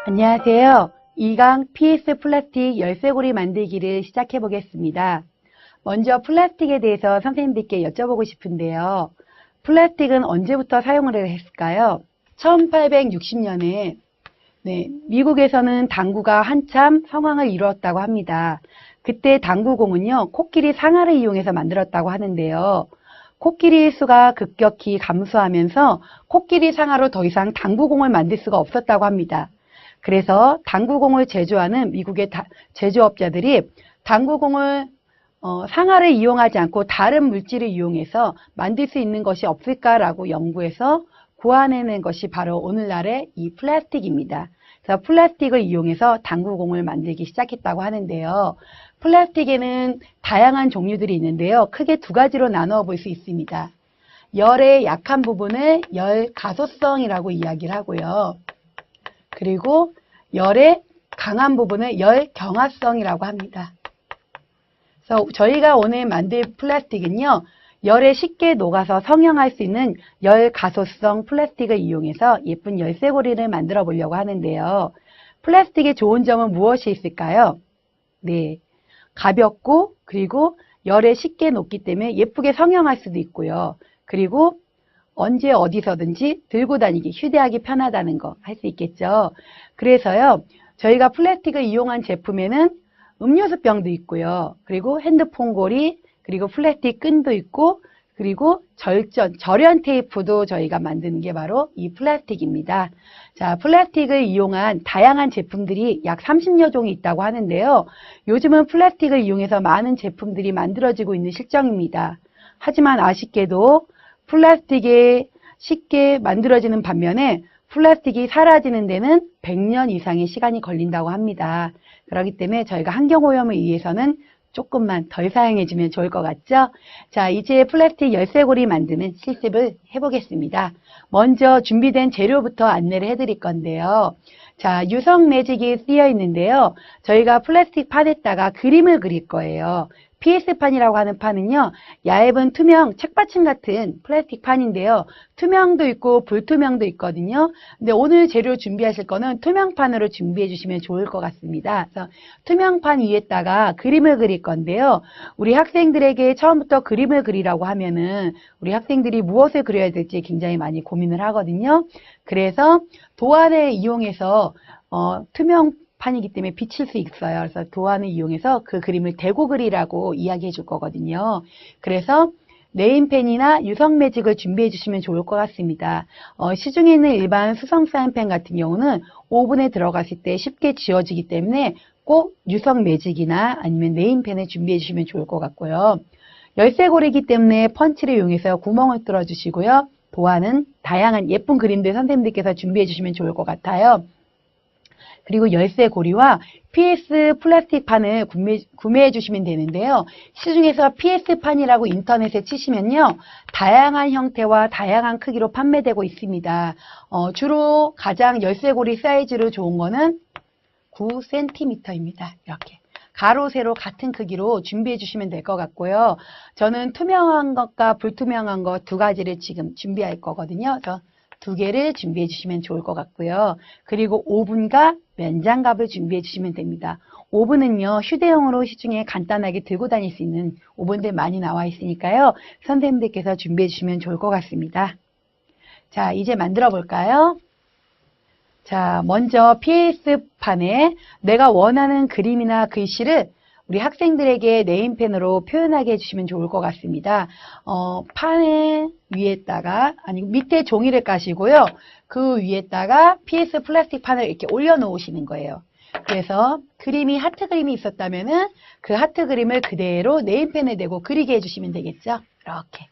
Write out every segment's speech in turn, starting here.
안녕하세요. 2강 PS 플라스틱 열쇠고리 만들기를 시작해 보겠습니다. 먼저 플라스틱에 대해서 선생님들께 여쭤보고 싶은데요. 플라스틱은 언제부터 사용을 했을까요? 1860년에 미국에서는 당구가 한참 성황을 이루었다고 합니다. 그때 당구공은요, 코끼리 상아를 이용해서 만들었다고 하는데요. 코끼리 수가 급격히 감소하면서 코끼리 상아로 더 이상 당구공을 만들 수가 없었다고 합니다. 그래서 당구공을 제조하는 미국의 제조업자들이 당구공을 상아를 이용하지 않고 다른 물질을 이용해서 만들 수 있는 것이 없을까라고 연구해서 고안해낸 것이 바로 오늘날의 이 플라스틱입니다. 그래서 플라스틱을 이용해서 당구공을 만들기 시작했다고 하는데요. 플라스틱에는 다양한 종류들이 있는데요. 크게 두 가지로 나누어 볼 수 있습니다. 열의 약한 부분을 열 가소성이라고 이야기를 하고요. 그리고 열의 강한 부분을 열 경화성이라고 합니다. 그래서 저희가 오늘 만들 플라스틱은요, 열에 쉽게 녹아서 성형할 수 있는 열 가소성 플라스틱을 이용해서 예쁜 열쇠고리를 만들어 보려고 하는데요. 플라스틱의 좋은 점은 무엇이 있을까요? 네, 가볍고 그리고 열에 쉽게 녹기 때문에 예쁘게 성형할 수도 있고요. 그리고 언제 어디서든지 들고 다니기, 휴대하기 편하다는 거 할 수 있겠죠. 그래서요, 저희가 플라스틱을 이용한 제품에는 음료수병도 있고요. 그리고 핸드폰 고리, 그리고 플라스틱 끈도 있고, 그리고 절연 테이프도 저희가 만드는 게 바로 이 플라스틱입니다. 자, 플라스틱을 이용한 다양한 제품들이 약 30여 종이 있다고 하는데요. 요즘은 플라스틱을 이용해서 많은 제품들이 만들어지고 있는 실정입니다. 하지만 아쉽게도 플라스틱이 쉽게 만들어지는 반면에 플라스틱이 사라지는 데는 100년 이상의 시간이 걸린다고 합니다. 그렇기 때문에 저희가 환경오염을 위해서는 조금만 덜 사용해주면 좋을 것 같죠? 자, 이제 플라스틱 열쇠고리 만드는 실습을 해보겠습니다. 먼저 준비된 재료부터 안내를 해드릴 건데요. 자, 유성 매직이 쓰여 있는데요. 저희가 플라스틱 판에다가 그림을 그릴 거예요. PS판이라고 하는 판은요, 얇은 투명 책받침 같은 플라스틱 판인데요. 투명도 있고 불투명도 있거든요. 근데 오늘 재료 준비하실 거는 투명판으로 준비해 주시면 좋을 것 같습니다. 그래서 투명판 위에다가 그림을 그릴 건데요. 우리 학생들에게 처음부터 그림을 그리라고 하면은 우리 학생들이 무엇을 그려야 될지 굉장히 많이 고민을 하거든요. 그래서 도안을 이용해서 투명판이기 때문에 비칠 수 있어요. 그래서 도안을 이용해서 그 그림을 대고 그리라고 이야기해 줄 거거든요. 그래서 네임펜이나 유성 매직을 준비해 주시면 좋을 것 같습니다. 시중에 있는 일반 수성 사인펜 같은 경우는 오븐에 들어갔을 때 쉽게 지워지기 때문에 꼭 유성 매직이나 아니면 네임펜을 준비해 주시면 좋을 것 같고요. 열쇠고리이기 때문에 펀치를 이용해서 구멍을 뚫어 주시고요. 도안은 다양한 예쁜 그림들 선생님들께서 준비해 주시면 좋을 것 같아요. 그리고 열쇠고리와 PS 플라스틱 판을 구매해 주시면 되는데요. 시중에서 PS판이라고 인터넷에 치시면요. 다양한 형태와 다양한 크기로 판매되고 있습니다. 주로 가장 열쇠고리 사이즈로 좋은 거는 9cm입니다. 이렇게. 가로, 세로 같은 크기로 준비해 주시면 될 것 같고요. 저는 투명한 것과 불투명한 것 두 가지를 지금 준비할 거거든요. 그래서 두 개를 준비해 주시면 좋을 것 같고요. 그리고 오븐과 면장갑을 준비해 주시면 됩니다. 오븐은요, 휴대용으로 시중에 간단하게 들고 다닐 수 있는 오븐들 많이 나와 있으니까요. 선생님들께서 준비해 주시면 좋을 것 같습니다. 자, 이제 만들어 볼까요? 자, 먼저 PS판에 내가 원하는 그림이나 글씨를 우리 학생들에게 네임펜으로 표현하게 해주시면 좋을 것 같습니다. 판의 위에다가, 아니 밑에 종이를 까시고요. 그 위에다가 PS 플라스틱 판을 이렇게 올려놓으시는 거예요. 그래서 그림이 하트 그림이 있었다면은 그 하트 그림을 그대로 네임펜에 대고 그리게 해주시면 되겠죠. 이렇게.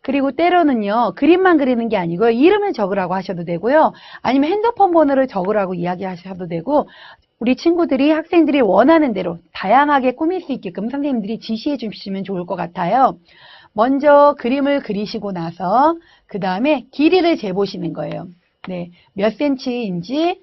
그리고 때로는요, 그림만 그리는 게 아니고요, 이름을 적으라고 하셔도 되고요, 아니면 핸드폰 번호를 적으라고 이야기하셔도 되고, 우리 친구들이, 학생들이 원하는 대로 다양하게 꾸밀 수 있게끔 선생님들이 지시해 주시면 좋을 것 같아요. 먼저 그림을 그리시고 나서, 그 다음에 길이를 재보시는 거예요. 네, 몇 cm인지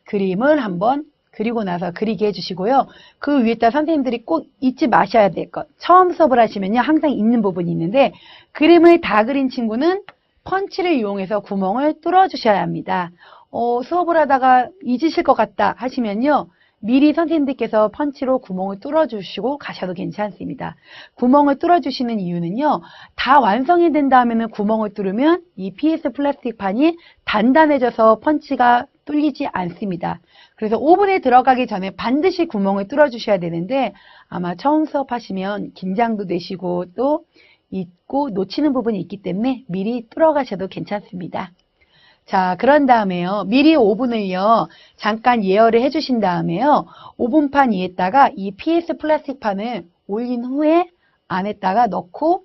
그림을 한번 그리고 나서 그리게 해주시고요. 그 위에다 선생님들이 꼭 잊지 마셔야 될 것. 처음 수업을 하시면요. 항상 잊는 부분이 있는데 그림을 다 그린 친구는 펀치를 이용해서 구멍을 뚫어주셔야 합니다. 수업을 하다가 잊으실 것 같다 하시면요. 미리 선생님들께서 펀치로 구멍을 뚫어주시고 가셔도 괜찮습니다. 구멍을 뚫어주시는 이유는요. 다 완성이 된다 하면은 구멍을 뚫으면 이 PS 플라스틱 판이 단단해져서 펀치가 뚫리지 않습니다. 그래서 오븐에 들어가기 전에 반드시 구멍을 뚫어주셔야 되는데 아마 처음 수업하시면 긴장도 되시고 또 잊고 놓치는 부분이 있기 때문에 미리 뚫어가셔도 괜찮습니다. 자, 그런 다음에요. 미리 오븐을요. 잠깐 예열을 해주신 다음에요. 오븐판 위에다가 이 PS 플라스틱 판을 올린 후에 안에다가 넣고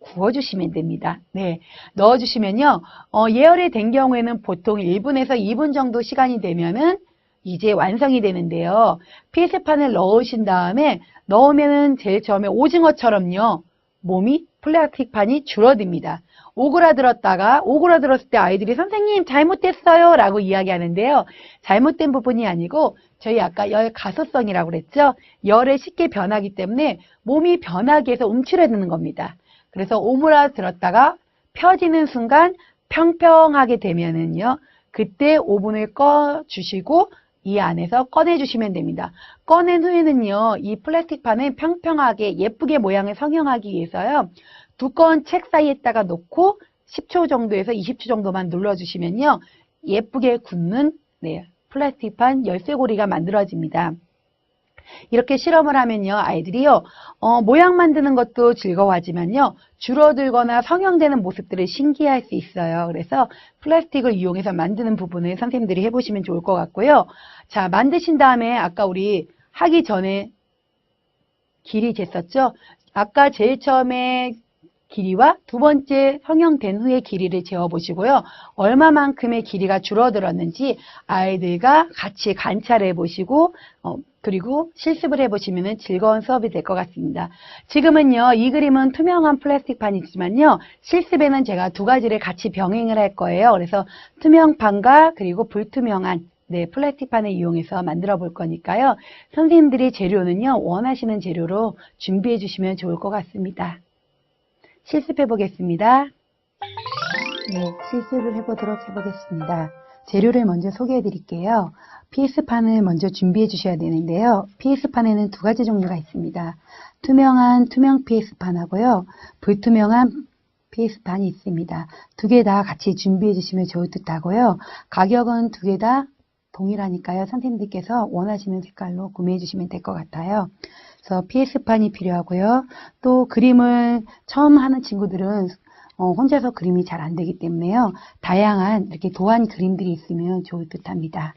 구워주시면 됩니다. 네, 넣어주시면요. 예열이 된 경우에는 보통 1분에서 2분 정도 시간이 되면은 이제 완성이 되는데요. PS판을 넣으신 다음에 넣으면은 제일 처음에 오징어처럼요. 몸이 플라스틱판이 줄어듭니다. 오그라들었을 때 아이들이 선생님 잘못됐어요 라고 이야기하는데요. 잘못된 부분이 아니고 저희 아까 열 가소성이라고 그랬죠. 열에 쉽게 변하기 때문에 몸이 변하기 위해서 움츠러드는 겁니다. 그래서 오므라들었다가 펴지는 순간 평평하게 되면은요. 그때 오븐을 꺼주시고 이 안에서 꺼내주시면 됩니다. 꺼낸 후에는요. 이 플라스틱 판을 평평하게 예쁘게 모양을 성형하기 위해서요. 두꺼운 책 사이에다가 놓고 10초 정도에서 20초 정도만 눌러주시면요. 예쁘게 굳는 플라스틱판 열쇠고리가 만들어집니다. 이렇게 실험을 하면요. 아이들이요. 모양 만드는 것도 즐거워하지만요. 줄어들거나 성형되는 모습들을 신기해할 수 있어요. 그래서 플라스틱을 이용해서 만드는 부분을 선생님들이 해보시면 좋을 것 같고요. 자, 만드신 다음에 아까 우리 하기 전에 길이 쟀었죠? 아까 제일 처음에 길이와 두 번째 성형된 후의 길이를 재어보시고요. 얼마만큼의 길이가 줄어들었는지 아이들과 같이 관찰해 보시고 그리고 실습을 해보시면 즐거운 수업이 될 것 같습니다. 지금은요. 이 그림은 투명한 플라스틱판이지만요. 실습에는 제가 두 가지를 같이 병행을 할 거예요. 그래서 투명판과 그리고 불투명한 플라스틱판을 이용해서 만들어 볼 거니까요. 선생님들이 재료는요. 원하시는 재료로 준비해 주시면 좋을 것 같습니다. 실습해 보겠습니다. 네, 실습을 해보겠습니다. 재료를 먼저 소개해 드릴게요. PS판을 먼저 준비해 주셔야 되는데요. PS판에는 두 가지 종류가 있습니다. 투명한 투명 PS판하고요. 불투명한 PS판이 있습니다. 두 개 다 같이 준비해 주시면 좋을 듯 하고요. 가격은 두 개 다 동일하니까요. 선생님들께서 원하시는 색깔로 구매해 주시면 될 것 같아요. 그래서 PS판이 필요하고요. 또 그림을 처음 하는 친구들은 혼자서 그림이 잘 안 되기 때문에요. 다양한 이렇게 도안 그림들이 있으면 좋을 듯 합니다.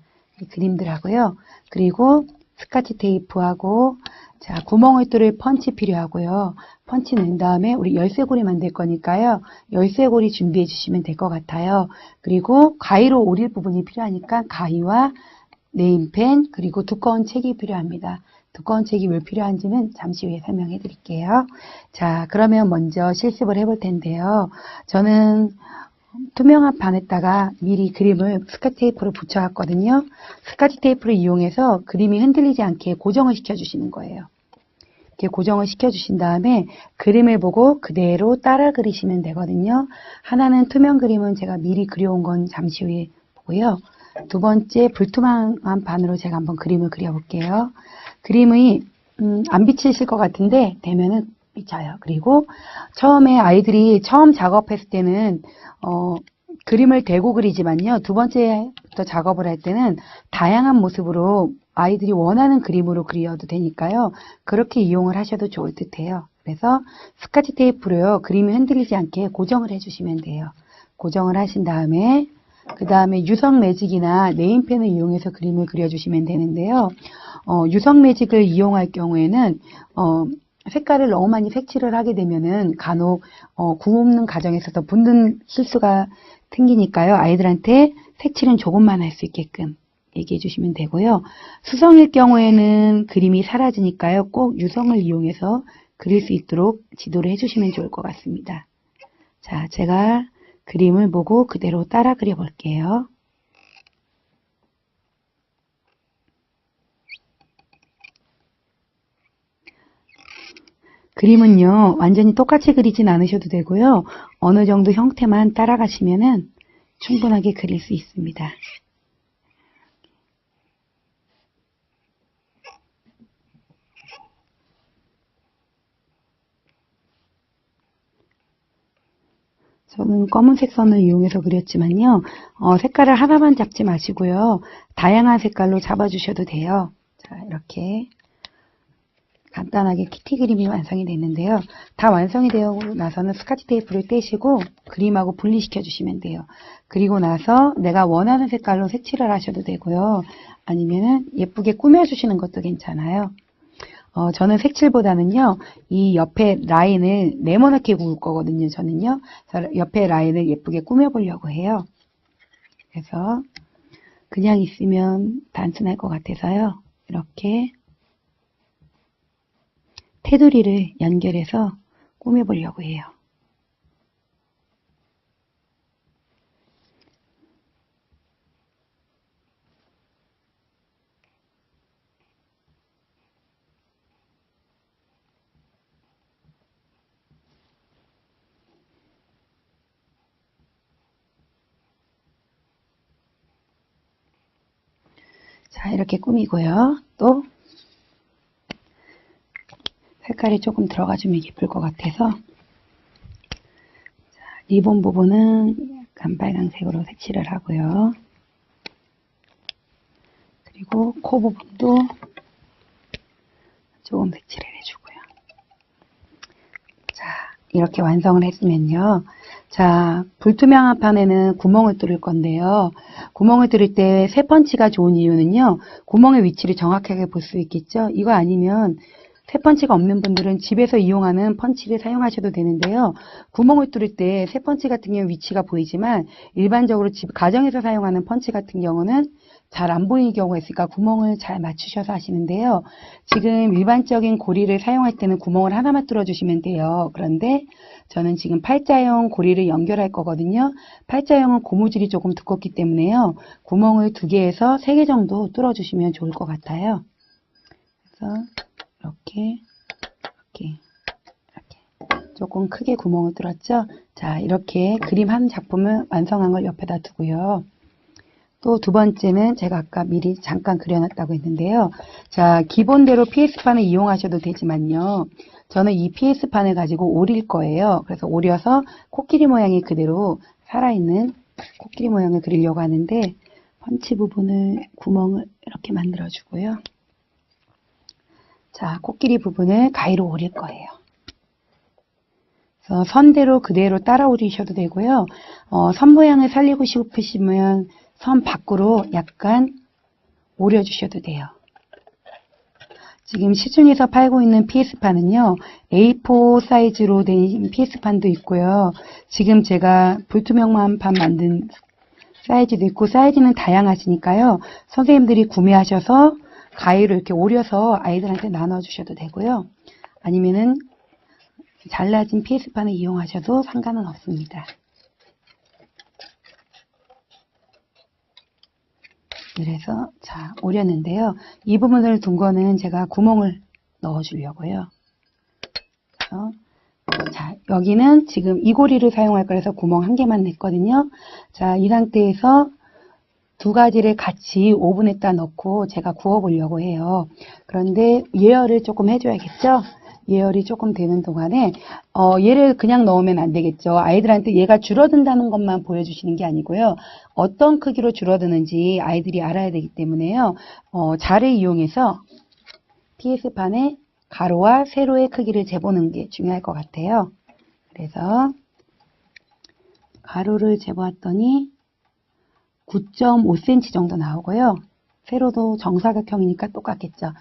그림들하고요. 그리고 스카치 테이프하고 자 구멍을 뚫을 펀치 필요하고요. 펀치 낸 다음에 우리 열쇠고리 만들 거니까요. 열쇠고리 준비해 주시면 될 것 같아요. 그리고 가위로 오릴 부분이 필요하니까 가위와 네임펜 그리고 두꺼운 책이 필요합니다. 두꺼운 책이 왜 필요한지는 잠시 후에 설명해 드릴게요. 자, 그러면 먼저 실습을 해볼 텐데요. 저는 투명한 판에다가 미리 그림을 스카치 테이프로 붙여왔거든요. 스카치 테이프를 이용해서 그림이 흔들리지 않게 고정을 시켜주시는 거예요. 이렇게 고정을 시켜주신 다음에 그림을 보고 그대로 따라 그리시면 되거든요. 하나는 투명 그림은 제가 미리 그려온 건 잠시 후에 보고요. 두 번째 불투명한 판으로 제가 한번 그림을 그려볼게요. 그림이 안 비치실 것 같은데 되면은 비쳐요. 그리고 처음에 아이들이 처음 작업했을 때는 그림을 대고 그리지만요. 두 번째부터 작업을 할 때는 다양한 모습으로 아이들이 원하는 그림으로 그려도 되니까요. 그렇게 이용을 하셔도 좋을 듯해요. 그래서 스카치 테이프로요. 그림이 흔들리지 않게 고정을 해주시면 돼요. 고정을 하신 다음에 그 다음에 유성 매직이나 네임펜을 이용해서 그림을 그려주시면 되는데요. 유성 매직을 이용할 경우에는 색깔을 너무 많이 색칠을 하게 되면은 간혹 굽는 과정에서 붓는 실수가 생기니까요. 아이들한테 색칠은 조금만 할 수 있게끔 얘기해 주시면 되고요. 수성일 경우에는 그림이 사라지니까요. 꼭 유성을 이용해서 그릴 수 있도록 지도를 해주시면 좋을 것 같습니다. 자, 제가 그림을 보고 그대로 따라 그려 볼게요. 그림은요, 완전히 똑같이 그리진 않으셔도 되고요. 어느 정도 형태만 따라가시면은 충분하게 그릴 수 있습니다. 저는 검은색 선을 이용해서 그렸지만요. 색깔을 하나만 잡지 마시고요. 다양한 색깔로 잡아주셔도 돼요. 자, 이렇게 간단하게 키티 그림이 완성이 됐는데요. 다 완성이 되고 나서는 스카치 테이프를 떼시고 그림하고 분리시켜 주시면 돼요. 그리고 나서 내가 원하는 색깔로 색칠을 하셔도 되고요. 아니면은 예쁘게 꾸며주시는 것도 괜찮아요. 저는 색칠보다는요, 이 옆에 라인을 네모나게 구울 거거든요, 저는요. 옆에 라인을 예쁘게 꾸며보려고 해요. 그래서 그냥 있으면 단순할 것 같아서요. 이렇게 테두리를 연결해서 꾸며보려고 해요. 자, 이렇게 꾸미고요. 또 색깔이 조금 들어가주면 예쁠 것 같아서 자, 리본 부분은 약간 빨간색으로 색칠을 하고요. 그리고 코 부분도 조금 색칠을 해주고요. 자, 이렇게 완성을 했으면요. 자, 불투명한 판에는 구멍을 뚫을 건데요. 구멍을 뚫을 때 세 펀치가 좋은 이유는요. 구멍의 위치를 정확하게 볼 수 있겠죠. 이거 아니면 세 펀치가 없는 분들은 집에서 이용하는 펀치를 사용하셔도 되는데요. 구멍을 뚫을 때 세 펀치 같은 경우 위치가 보이지만 일반적으로 가정에서 사용하는 펀치 같은 경우는 잘 안 보이는 경우가 있으니까 구멍을 잘 맞추셔서 하시는데요. 지금 일반적인 고리를 사용할 때는 구멍을 하나만 뚫어주시면 돼요. 그런데 저는 지금 팔자형 고리를 연결할 거거든요. 팔자형은 고무줄이 조금 두껍기 때문에요. 구멍을 2개에서 3개 정도 뚫어주시면 좋을 것 같아요. 그래서 이렇게 조금 크게 구멍을 뚫었죠. 자, 이렇게 그림 한 작품을 완성한 걸 옆에다 두고요. 또 두 번째는 제가 아까 미리 잠깐 그려놨다고 했는데요. 자, 기본대로 PS판을 이용하셔도 되지만요. 저는 이 PS판을 가지고 오릴 거예요. 그래서 오려서 코끼리 모양이 그대로 살아있는 코끼리 모양을 그리려고 하는데 펀치 부분을 구멍을 이렇게 만들어 주고요. 자, 코끼리 부분을 가위로 오릴 거예요. 그래서 선대로 그대로 따라 오리셔도 되고요. 선 모양을 살리고 싶으시면 선 밖으로 약간 오려주셔도 돼요. 지금 시중에서 팔고 있는 PS판은요. A4 사이즈로 된 PS판도 있고요. 지금 제가 불투명한 판 만든 사이즈도 있고 사이즈는 다양하시니까요. 선생님들이 구매하셔서 가위로 이렇게 오려서 아이들한테 나눠주셔도 되고요. 아니면은 잘라진 PS판을 이용하셔도 상관은 없습니다. 그래서 자, 오렸는데요. 이 부분을 둔 거는 제가 구멍을 넣어 주려고요. 그래서 자, 여기는 지금 이 고리를 사용할 거라서 구멍 1개만 냈거든요. 자, 이 상태에서 두 가지를 같이 오븐에다 넣고 제가 구워 보려고 해요. 그런데 예열을 조금 해줘야겠죠? 예열이 조금 되는 동안에 얘를 그냥 넣으면 안 되겠죠. 아이들한테 얘가 줄어든다는 것만 보여주시는 게 아니고요. 어떤 크기로 줄어드는지 아이들이 알아야 되기 때문에요. 자를 이용해서 PS판에 가로와 세로의 크기를 재보는 게 중요할 것 같아요. 그래서 가로를 재보았더니 9.5cm 정도 나오고요. 세로도 정사각형이니까 똑같겠죠.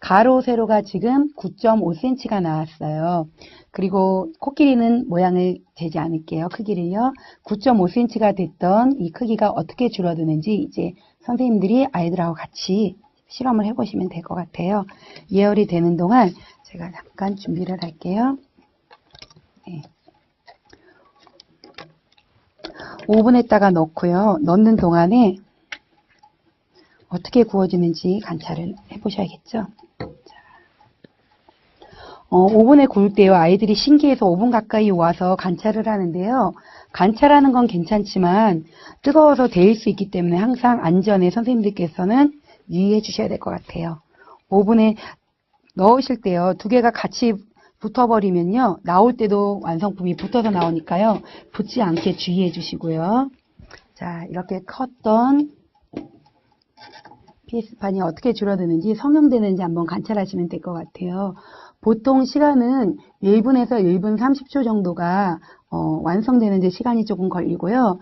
가로, 세로가 지금 9.5cm가 나왔어요. 그리고 코끼리는 모양을 재지 않을게요. 크기를요. 9.5cm가 됐던 이 크기가 어떻게 줄어드는지 이제 선생님들이 아이들하고 같이 실험을 해보시면 될 것 같아요. 예열이 되는 동안 제가 잠깐 준비를 할게요. 네. 오븐에다가 넣고요. 넣는 동안에 어떻게 구워지는지 관찰을 해보셔야겠죠. 오븐에 구울 때요. 아이들이 신기해서 오븐 가까이 와서 관찰을 하는데요. 관찰하는 건 괜찮지만 뜨거워서 데일 수 있기 때문에 항상 안전에 선생님들께서는 유의해 주셔야 될 것 같아요. 오븐에 넣으실 때요. 2개가 같이 붙어버리면요. 나올 때도 완성품이 붙어서 나오니까요. 붙지 않게 주의해 주시고요. 자, 이렇게 컸던 PS판이 어떻게 줄어드는지 성형되는지 한번 관찰하시면 될 것 같아요. 보통 시간은 1분에서 1분 30초 정도가 완성되는데 시간이 조금 걸리고요.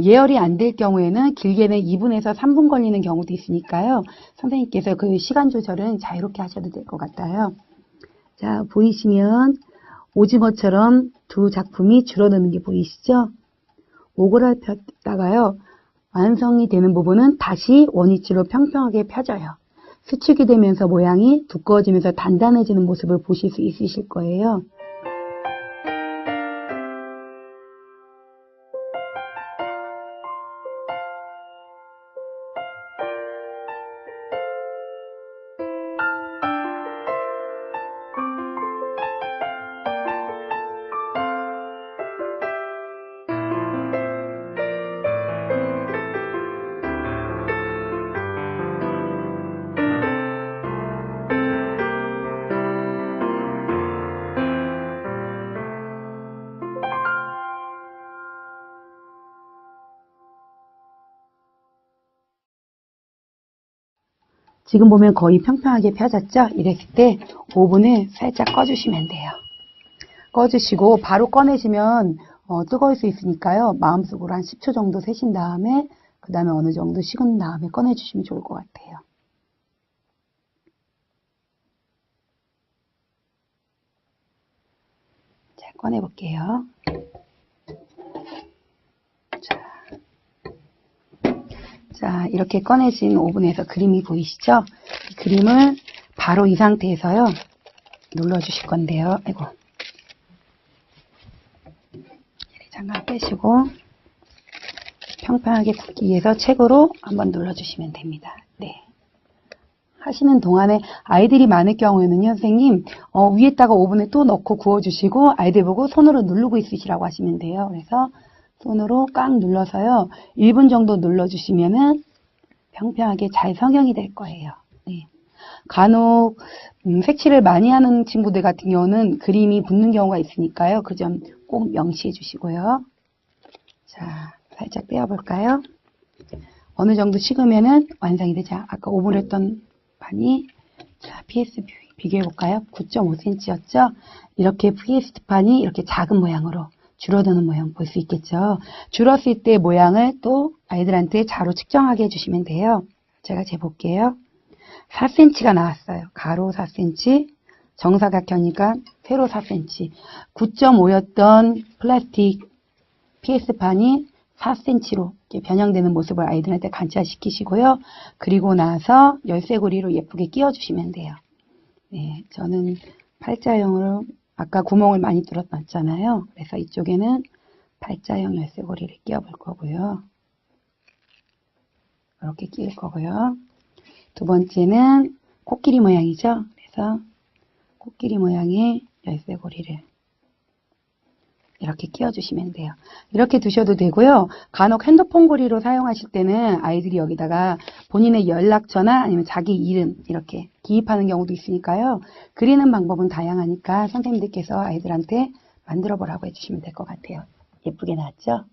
예열이 안 될 경우에는 길게는 2분에서 3분 걸리는 경우도 있으니까요. 선생님께서 그 시간 조절은 자유롭게 하셔도 될 것 같아요. 자, 보이시면 오징어처럼 두 작품이 줄어드는 게 보이시죠? 오그라졌다가요. 완성이 되는 부분은 다시 원위치로 평평하게 펴져요. 수축이 되면서 모양이 두꺼워지면서 단단해지는 모습을 보실 수 있으실 거예요. 지금 보면 거의 평평하게 펴졌죠? 이랬을 때 오븐을 살짝 꺼주시면 돼요. 꺼주시고 바로 꺼내시면 뜨거울 수 있으니까요. 마음속으로 한 10초 정도 세신 다음에 그 다음에 어느 정도 식은 다음에 꺼내주시면 좋을 것 같아요. 자, 꺼내볼게요. 자, 이렇게 꺼내진 오븐에서 그림이 보이시죠? 이 그림을 바로 이 상태에서요. 눌러주실 건데요. 아이고. 장갑 빼시고 평평하게 굽기 위해서 책으로 한번 눌러주시면 됩니다. 네. 하시는 동안에 아이들이 많을 경우에는요, 선생님, 위에다가 오븐에 또 넣고 구워주시고 아이들 보고 손으로 누르고 있으시라고 하시면 돼요. 그래서 손으로 꽉 눌러서요, 1분 정도 눌러주시면은 평평하게 잘 성형이 될 거예요. 네. 간혹 색칠을 많이 하는 친구들 같은 경우는 그림이 붙는 경우가 있으니까요. 그 점 꼭 명시해 주시고요. 자, 살짝 떼어볼까요? 어느 정도 식으면은 완성이 되죠. 아까 오븐했던 판이, 자, PS 비교해 볼까요? 9.5cm였죠? 이렇게 PS 판이 이렇게 작은 모양으로 줄어드는 모양 볼 수 있겠죠? 줄었을 때 모양을 또 아이들한테 자로 측정하게 해주시면 돼요. 제가 재볼게요. 4cm가 나왔어요. 가로 4cm, 정사각형이니까 세로 4cm. 9.5였던 플라스틱 PS판이 4cm로 변형되는 모습을 아이들한테 관찰시키시고요. 그리고 나서 열쇠고리로 예쁘게 끼워주시면 돼요. 네, 저는 팔자형으로 아까 구멍을 많이 뚫어놨잖아요. 그래서 이쪽에는 팔자형 열쇠고리를 끼워볼 거고요. 이렇게 끼울 거고요. 두 번째는 코끼리 모양이죠. 그래서 코끼리 모양의 열쇠고리를 이렇게 끼워주시면 돼요. 이렇게 두셔도 되고요. 간혹 핸드폰 고리로 사용하실 때는 아이들이 여기다가 본인의 연락처나 아니면 자기 이름 이렇게 기입하는 경우도 있으니까요. 그리는 방법은 다양하니까 선생님들께서 아이들한테 만들어 보라고 해주시면 될 것 같아요. 예쁘게 나왔죠?